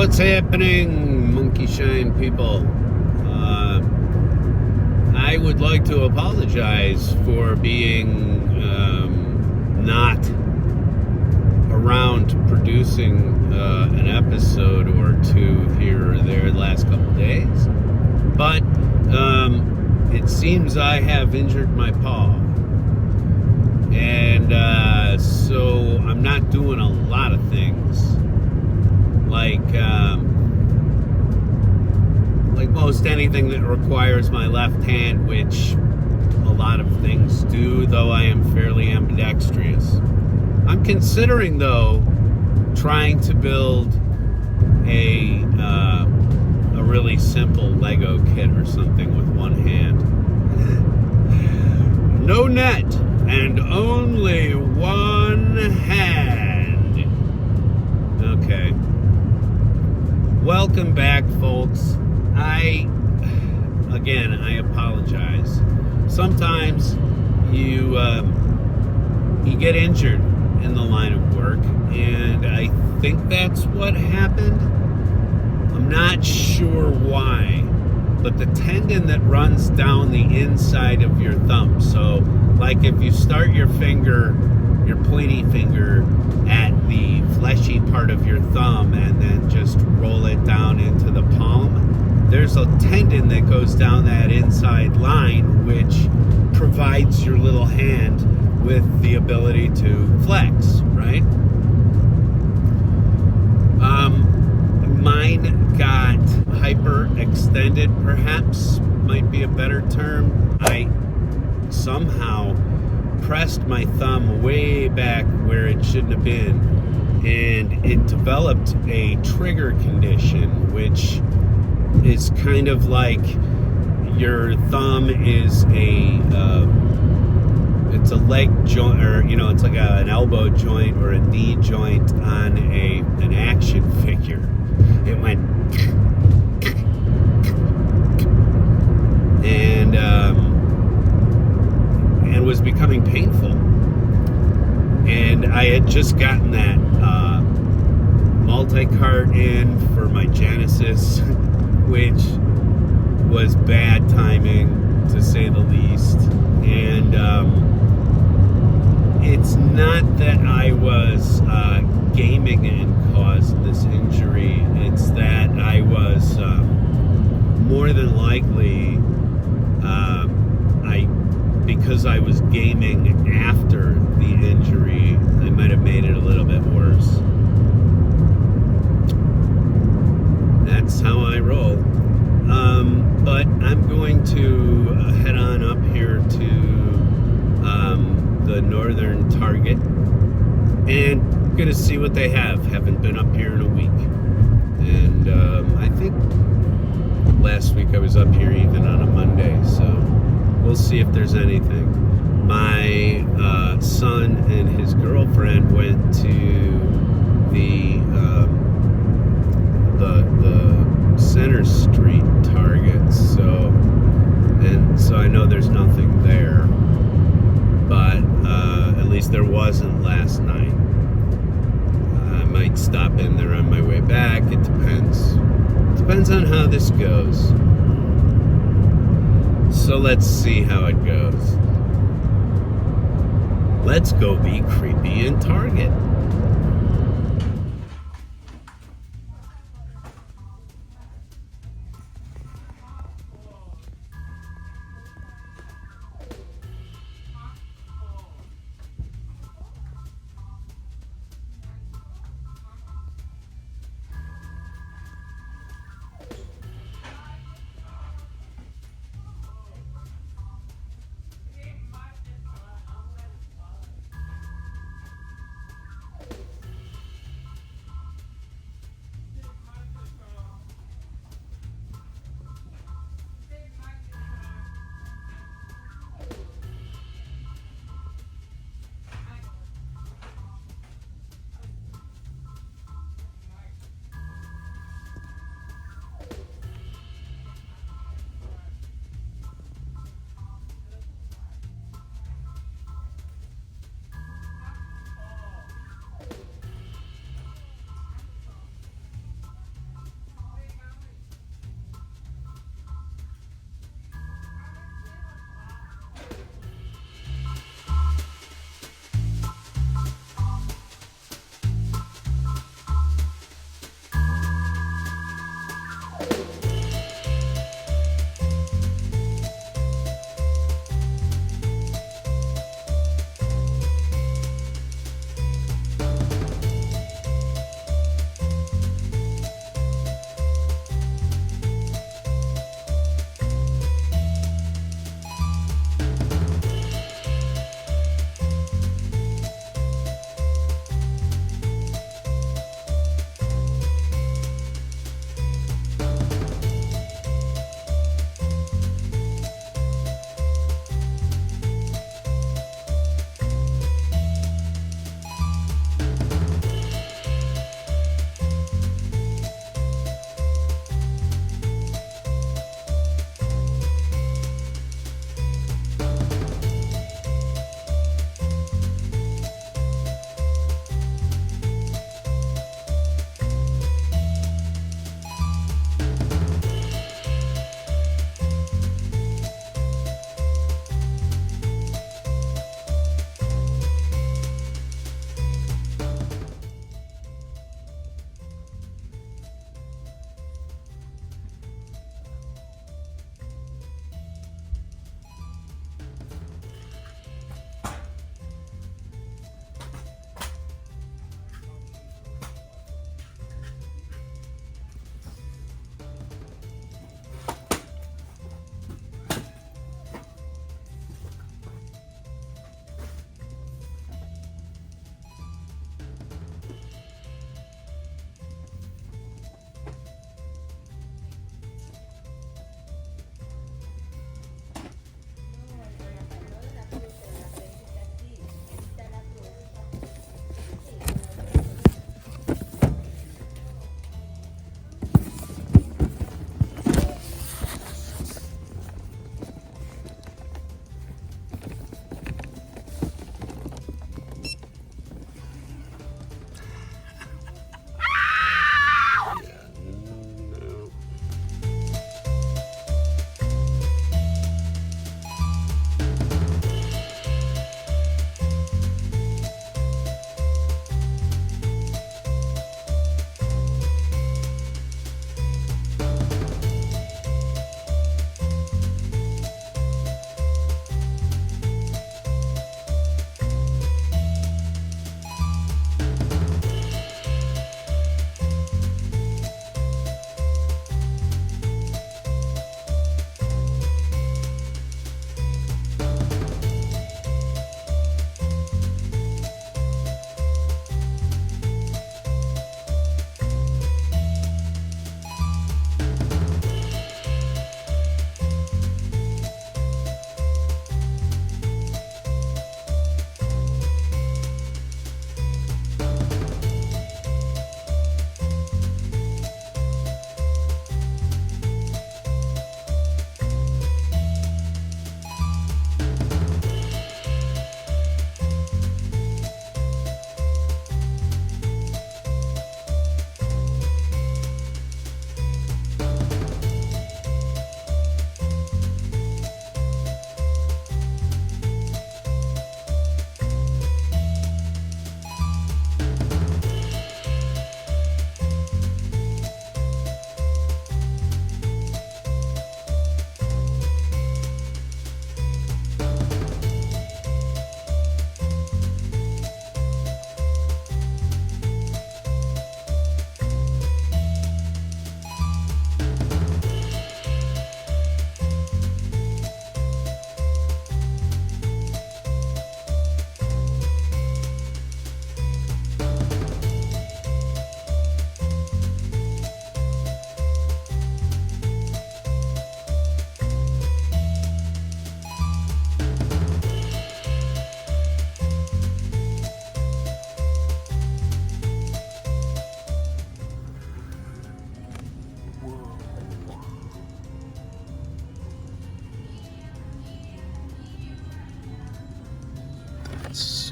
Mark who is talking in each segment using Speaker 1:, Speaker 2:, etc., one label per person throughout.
Speaker 1: What's happening, Monkey Shine people? I would like to apologize for being not around producing an episode or two here or there the last couple days. But it seems I have injured my paw. And so I'm not doing a lot of things. Like most anything that requires my left hand, which a lot of things do, though I am fairly ambidextrous. I'm considering, though, trying to build a really simple Lego kit or something with one hand. No net and only one hand. Okay. Welcome back, folks. I apologize. Sometimes you get injured in the line of work, and I think that's what happened. I'm not sure why, but the tendon that runs down the inside of your thumb. So, like if you start your pointy finger at the fleshy part of your thumb and then just roll it down into the palm, there's a tendon that goes down that inside line, which provides your little hand with the ability to flex, right? Mine got hyperextended, perhaps might be a better term. I somehow pressed my thumb way back where it shouldn't have been, and it developed a trigger condition, which is kind of like your thumb is it's a leg joint, or it's like an elbow joint or a knee joint on an action figure. It went and was becoming painful. And I had just gotten that multi-cart in for my Genesis, which was bad timing, to say the least. And it's not that I was gaming and caused this injury. It's that I was more than likely, because I was gaming after the injury, I might have made it a little bit worse. That's how I roll. But I'm going to head on up here to the northern Target and going to see what they have. Haven't been up here in a week. And I think last week I was up here even on a Monday, so we'll see if there's anything. My son and his girlfriend went to the Center Street Target, so I know there's nothing there, but at least there wasn't last night. I might stop in there on my way back. It depends on how this goes. So let's see how it goes. Let's go be creepy in Target.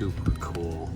Speaker 1: super cool.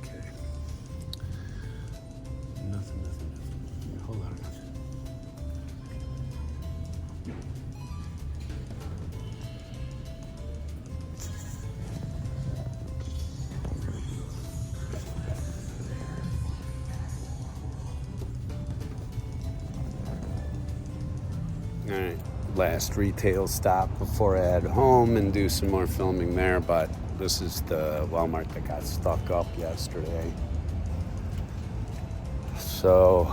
Speaker 1: Okay. Nothing. A whole lot of nothing. All right. Last retail stop before I head home and do some more filming there, but this is the Walmart that got stuck up yesterday. So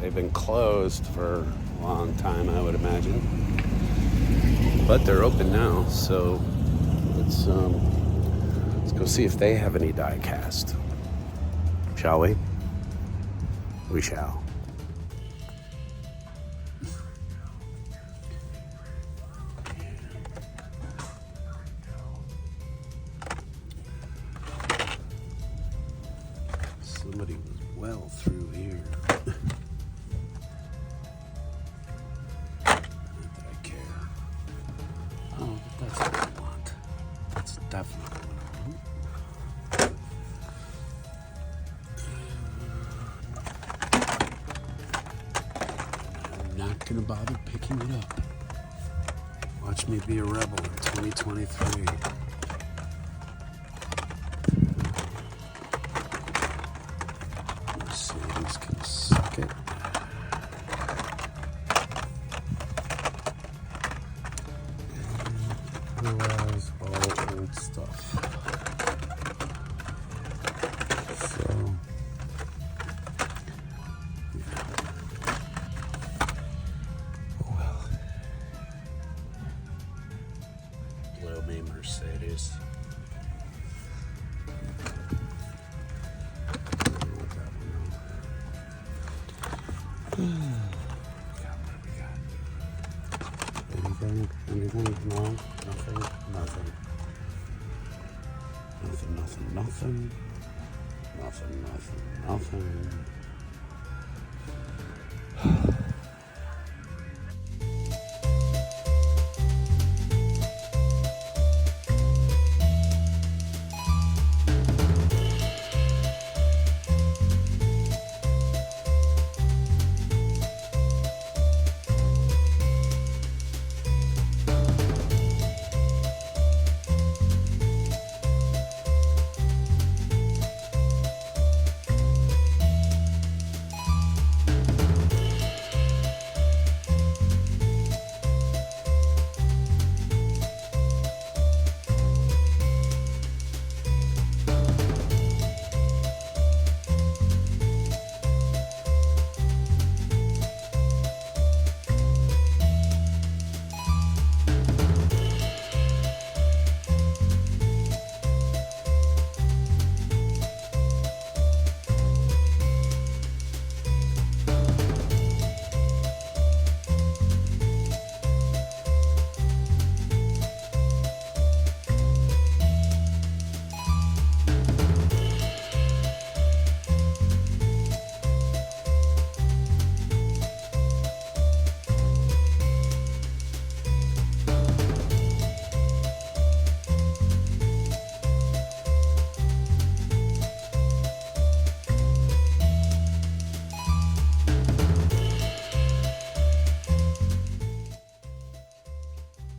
Speaker 1: they've been closed for a long time, I would imagine. But they're open now, so let's go see if they have any die cast. Shall we? We shall. Somebody was well through here. Not that I care. Oh, but that's what I want. That's definitely what I want. I'm not gonna bother picking it up. Watch me be a rebel in 2023. Mercedes can suck it. Otherwise, all old stuff. So, yeah. Oh well. Blow me, Mercedes. Anything? No? Nothing? Nothing.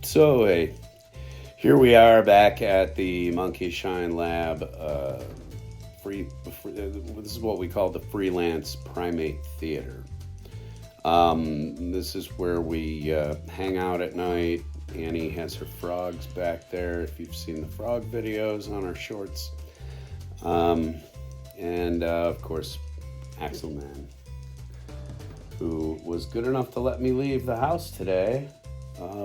Speaker 1: So, here we are back at the Monkey Shine Lab. This is what we call the Freelance Primate Theater. This is where we hang out at night. Annie has her frogs back there, if you've seen the frog videos on our shorts. And of course, Axelman, who was good enough to let me leave the house today,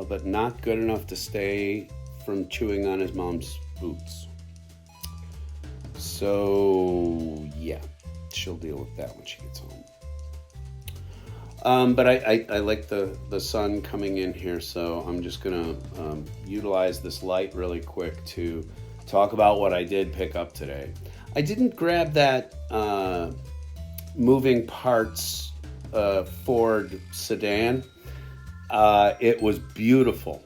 Speaker 1: but not good enough to stay from chewing on his mom's boots. So, yeah, she'll deal with that when she gets home. But I like the sun coming in here, so I'm just gonna utilize this light really quick to talk about what I did pick up today. I didn't grab that moving parts Ford sedan. It was beautiful.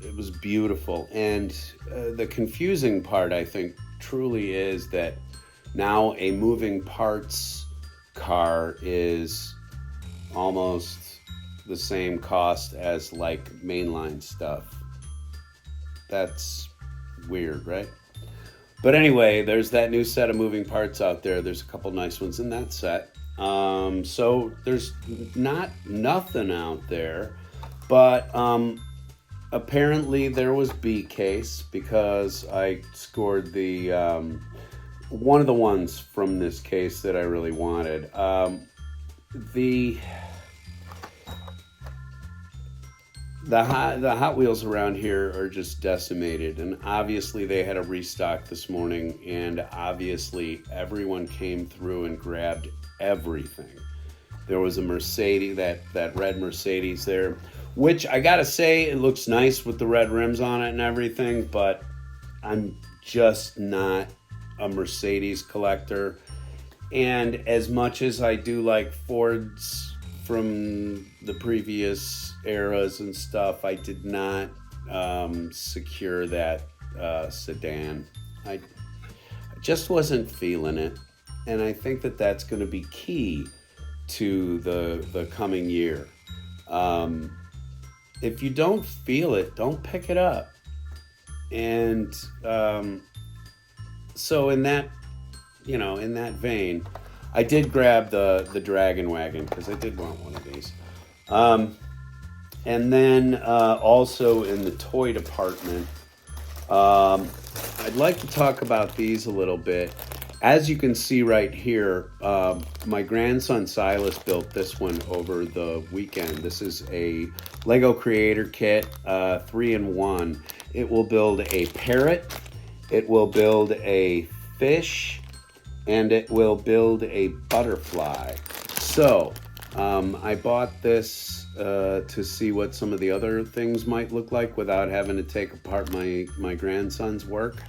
Speaker 1: It was beautiful, and the confusing part, I think, truly is that now a moving parts car is almost the same cost as like mainline stuff. That's weird, right? But anyway, there's that new set of moving parts out there. There's a couple nice ones in that set. So there's not nothing out there, but apparently there was B case because I scored the one of the ones from this case that I really wanted. The Hot Wheels around here are just decimated, and obviously they had a restock this morning, and obviously everyone came through and grabbed everything. There was a Mercedes, that red Mercedes there, which I gotta say, it looks nice with the red rims on it and everything, but I'm just not a Mercedes collector. And as much as I do like Fords from the previous eras and stuff, I did not secure that sedan. I just wasn't feeling it, and I think that that's going to be key to the coming year. If you don't feel it, don't pick it up. And so in that vein, I did grab the Dragon Wagon because I did want one of these. And then also in the toy department, I'd like to talk about these a little bit. As you can see right here, my grandson Silas built this one over the weekend. This is a Lego Creator Kit, 3-in-1. It will build a parrot, it will build a fish, and it will build a butterfly. So I bought this to see what some of the other things might look like without having to take apart my grandson's work.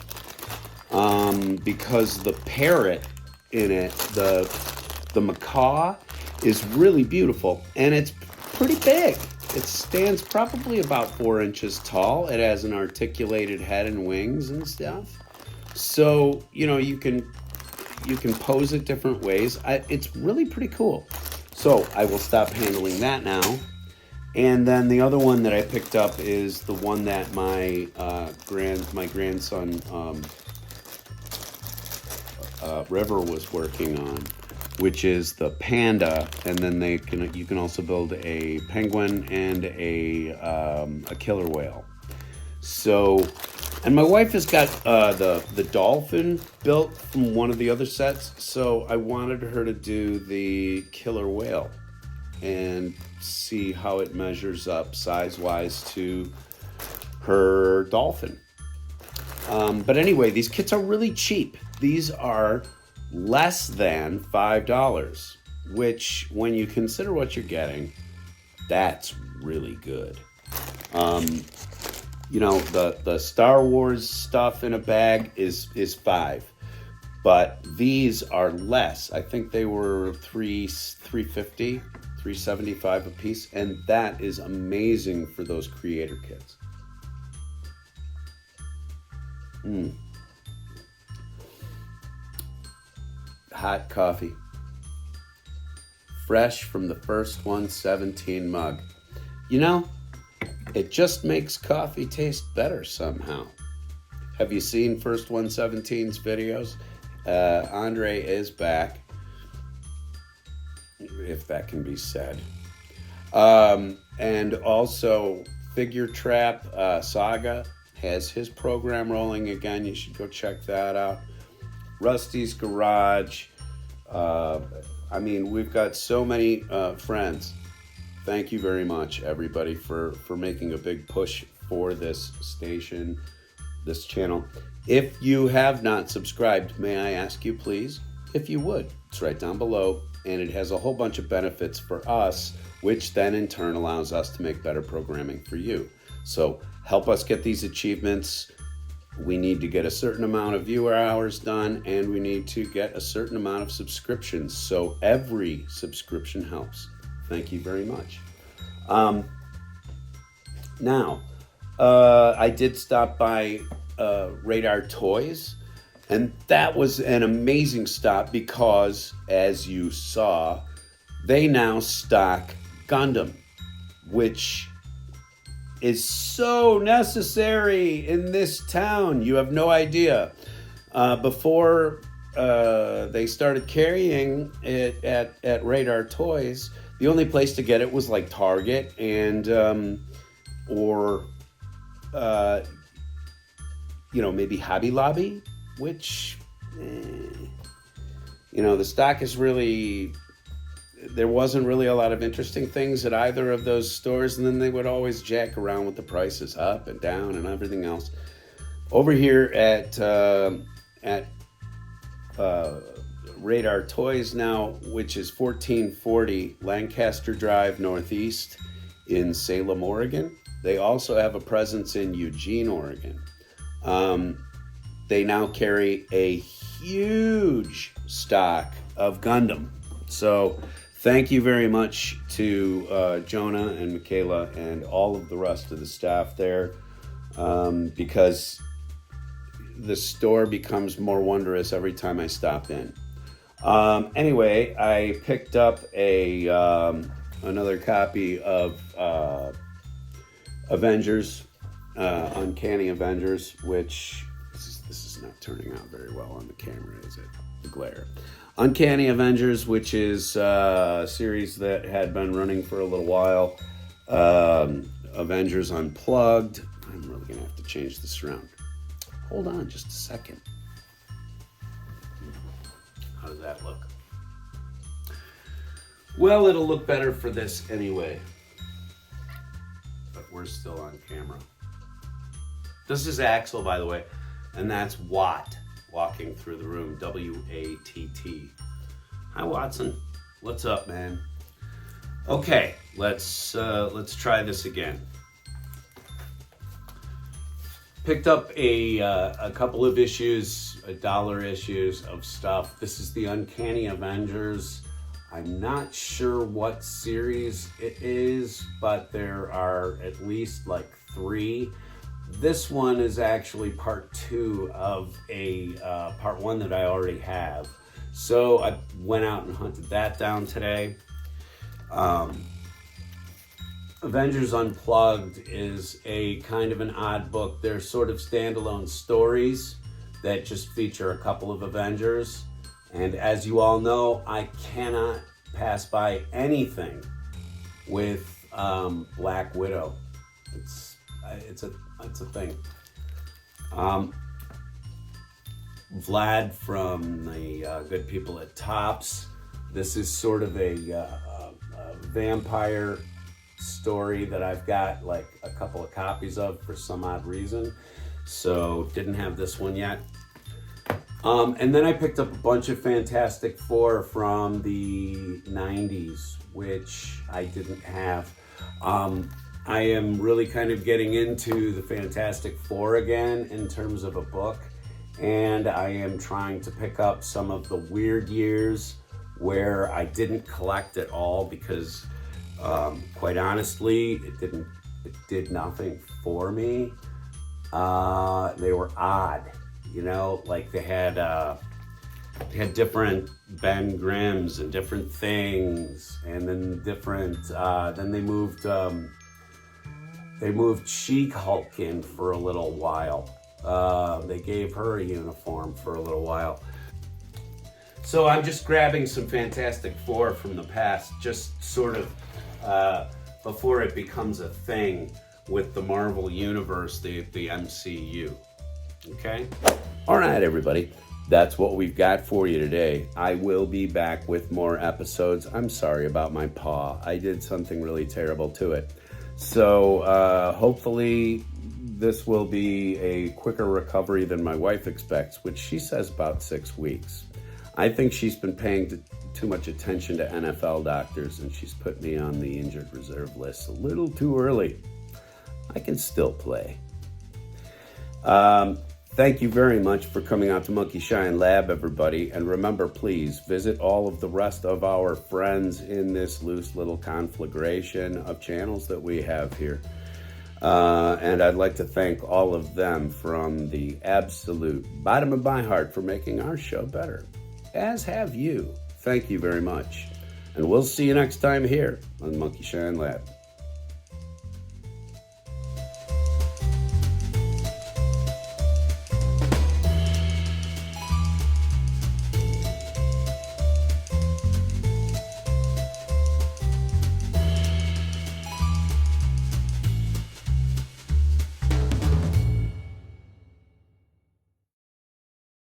Speaker 1: Because the parrot in it, the macaw, is really beautiful, and it's pretty big. It stands probably about 4 inches tall. It has an articulated head and wings and stuff. So, you can pose it different ways. It's really pretty cool. So I will stop handling that now. And then the other one that I picked up is the one that my grandson River was working on, which is the panda. And then you can also build a penguin and a killer whale. So. And my wife has got the dolphin built from one of the other sets, so I wanted her to do the killer whale and see how it measures up size-wise to her dolphin. But anyway, these kits are really cheap. These are less than $5, which, when you consider what you're getting, that's really good. The Star Wars stuff in a bag is $5, but these are less. I think they were $350, $375 a piece, and that is amazing for those creator kits. Hot coffee, fresh from the first 117 mug. It just makes coffee taste better somehow. Have you seen First 117's videos? Andre is back, if that can be said. And also Figure Trap Saga has his program rolling again. You should go check that out. Rusty's Garage. I mean, we've got so many friends. Thank you very much, everybody, for making a big push for this station, this channel. If you have not subscribed, may I ask you, please, if you would. It's right down below, and it has a whole bunch of benefits for us, which then in turn allows us to make better programming for you. So help us get these achievements. We need to get a certain amount of viewer hours done, and we need to get a certain amount of subscriptions. So every subscription helps. Thank you very much. Now, I did stop by Radar Toys, and that was an amazing stop because, as you saw, they now stock Gundam, which is so necessary in this town. You have no idea. Before they started carrying it at Radar Toys, the only place to get it was like Target and or maybe Hobby Lobby, which the stock is really, there wasn't really a lot of interesting things at either of those stores, and then they would always jack around with the prices up and down and everything else. Over here at Radar Toys now, which is 1440 Lancaster Drive Northeast in Salem, Oregon. They also have a presence in Eugene, Oregon. They now carry a huge stock of Gundam. So thank you very much to Jonah and Michaela and all of the rest of the staff there, because the store becomes more wondrous every time I stop in. Anyway, I picked up another copy of Avengers, Uncanny Avengers, which this is not turning out very well on the camera, is it? The glare. Uncanny Avengers, which is a series that had been running for a little while. Avengers Unplugged. I'm really gonna have to change this around. Hold on just a second. How does that look? Well, it'll look better for this anyway. But we're still on camera. This is Axel, by the way, and that's Watt walking through the room. W-A-T-T. Hi, Watson. What's up, man? Okay, let's try this again. Picked up a couple of issues, $1 issues of stuff. This is the Uncanny Avengers. I'm not sure what series it is, but there are at least like 3. This one is actually part 2 of a part 1 that I already have. So I went out and hunted that down today. Avengers Unplugged is a kind of an odd book. They're sort of standalone stories that just feature a couple of Avengers. And as you all know, I cannot pass by anything with Black Widow. It's a thing. Vlad from the good people at Topps. This is sort of a vampire story that I've got like a couple of copies of for some odd reason. So didn't have this one yet. And then I picked up a bunch of Fantastic Four from the 90s, which I didn't have. I am really kind of getting into the Fantastic Four again in terms of a book, and I am trying to pick up some of the weird years where I didn't collect at all because quite honestly, it did nothing for me. They were odd, like they had different Ben Grimms and different things, and then then they moved They moved She-Hulk in for a little while. They gave her a uniform for a little while. So I'm just grabbing some Fantastic Four from the past, just sort of before it becomes a thing with the Marvel Universe, the MCU. Okay? All right, everybody. That's what we've got for you today. I will be back with more episodes. I'm sorry about my paw. I did something really terrible to it. So hopefully this will be a quicker recovery than my wife expects, which she says about 6 weeks. I think she's been paying too much attention to NFL doctors, and she's put me on the injured reserve list a little too early. I can still play. Thank you very much for coming out to Monkey Shine Lab, everybody. And remember, please visit all of the rest of our friends in this loose little conflagration of channels that we have here. And I'd like to thank all of them from the absolute bottom of my heart for making our show better. As have you. Thank you very much. And we'll see you next time here on Monkey Shine Lab.